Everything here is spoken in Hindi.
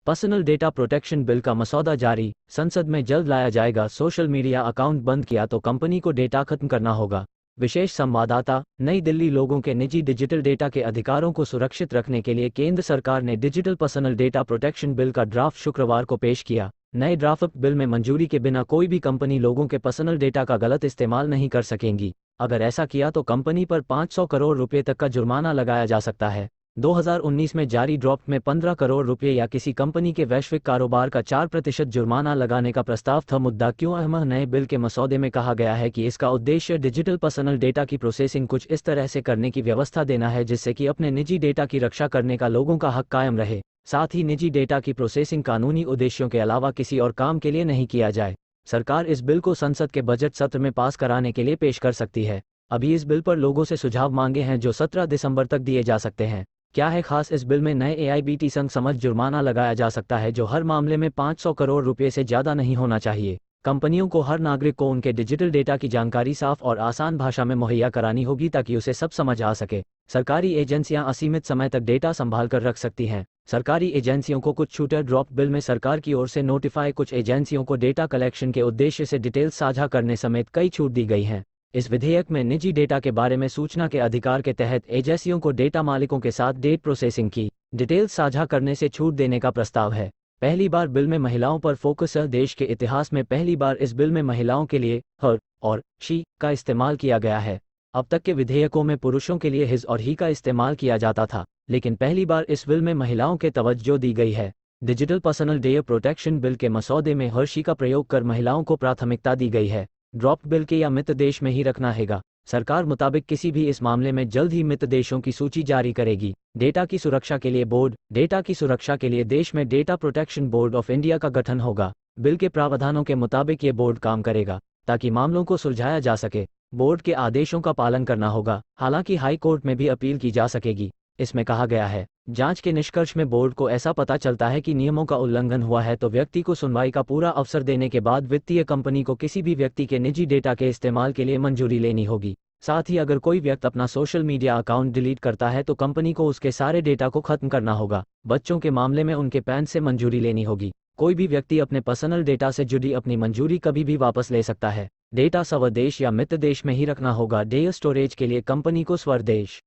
पर्सनल डेटा प्रोटेक्शन बिल का मसौदा जारी, संसद में जल्द लाया जाएगा। सोशल मीडिया अकाउंट बंद किया तो कंपनी को डेटा खत्म करना होगा। विशेष संवाददाता, नई दिल्ली। लोगों के निजी डिजिटल डेटा के अधिकारों को सुरक्षित रखने के लिए केंद्र सरकार ने digital personal data protection bill का ड्राफ्ट शुक्रवार को पेश किया। नए ड्राफ्ट बिल में मंजूरी के बिना कोई भी कंपनी लोगों के पर्सनल डेटा का गलत इस्तेमाल नहीं कर सकेंगी। अगर ऐसा किया तो कंपनी पर 500 करोड़ रुपए तक का जुर्माना लगाया जा सकता है। 2019 में जारी ड्राफ्ट में 15 करोड़ रुपए या किसी कंपनी के वैश्विक कारोबार का 4% जुर्माना लगाने का प्रस्ताव था। मुद्दा क्यों अहम है? नए बिल के मसौदे में कहा गया है कि इसका उद्देश्य डिजिटल पर्सनल डेटा की प्रोसेसिंग कुछ इस तरह से करने की व्यवस्था देना है जिससे कि अपने निजी डेटा की रक्षा करने का लोगों का हक कायम रहे। साथ ही निजी डेटा की प्रोसेसिंग कानूनी उद्देश्यों के अलावा किसी और काम के लिए नहीं किया जाए। सरकार इस बिल को संसद के बजट सत्र में पास कराने के लिए पेश कर सकती है। अभी इस बिल पर लोगों से सुझाव मांगे हैं जो 17 दिसंबर तक दिए जा सकते हैं। क्या है खास इस बिल में? नए एआईबीटी संग समझ जुर्माना लगाया जा सकता है जो हर मामले में 500 करोड़ रुपए से ज़्यादा नहीं होना चाहिए। कंपनियों को हर नागरिक को उनके डिजिटल डेटा की जानकारी साफ और आसान भाषा में मुहैया करानी होगी ताकि उसे सब समझ आ सके। सरकारी एजेंसियां असीमित समय तक डेटा संभाल कर रख सकती हैं। सरकारी एजेंसियों को कुछ छूटें। ड्राफ्ट बिल में सरकार की ओर से नोटिफाई कुछ एजेंसियों को डेटा कलेक्शन के उद्देश्य से डिटेल्स साझा करने समेत कई छूट दी गई हैं। इस विधेयक में निजी डेटा के बारे में सूचना के अधिकार के तहत एजेंसियों को डेटा मालिकों के साथ डेटा प्रोसेसिंग की डिटेल्स साझा करने से छूट देने का प्रस्ताव है। पहली बार बिल में महिलाओं पर फोकस है। देश के इतिहास में पहली बार इस बिल में महिलाओं के लिए हर और शी का इस्तेमाल किया गया है। अब तक के विधेयकों में पुरुषों के लिए हिज और ही का इस्तेमाल किया जाता था, लेकिन पहली बार इस बिल में महिलाओं के तवज्जो दी गई है। Digital personal data protection bill के मसौदे में हर शी का प्रयोग कर महिलाओं को प्राथमिकता दी गई है। ड्राफ्ट बिल के या मित्र देश में ही रखना हैगा। सरकार मुताबिक किसी भी इस मामले में जल्द ही मित्र देशों की सूची जारी करेगी। डेटा की सुरक्षा के लिए बोर्ड। डेटा की सुरक्षा के लिए देश में data protection board of India का गठन होगा। बिल के प्रावधानों के मुताबिक ये बोर्ड काम करेगा ताकि मामलों को सुलझाया जा सके। बोर्ड के आदेशों का पालन करना होगा। हालांकि हाई कोर्ट में भी अपील की जा सकेगी। इसमें कहा गया है, जांच के निष्कर्ष में बोर्ड को ऐसा पता चलता है कि नियमों का उल्लंघन हुआ है तो व्यक्ति को सुनवाई का पूरा अवसर देने के बाद वित्तीय कंपनी को किसी भी व्यक्ति के निजी डेटा के इस्तेमाल के लिए मंजूरी लेनी होगी। साथ ही अगर कोई व्यक्ति अपना सोशल मीडिया अकाउंट डिलीट करता है तो कंपनी को उसके सारे डेटा को खत्म करना होगा। बच्चों के मामले में उनके पैरेंट्स से मंजूरी लेनी होगी। कोई भी व्यक्ति अपने पर्सनल डेटा से जुड़ी अपनी मंजूरी कभी भी वापस ले सकता है। डेटा स्वदेश या मित्र देश में ही रखना होगा। डेटा स्टोरेज के लिए कंपनी को स्वदेश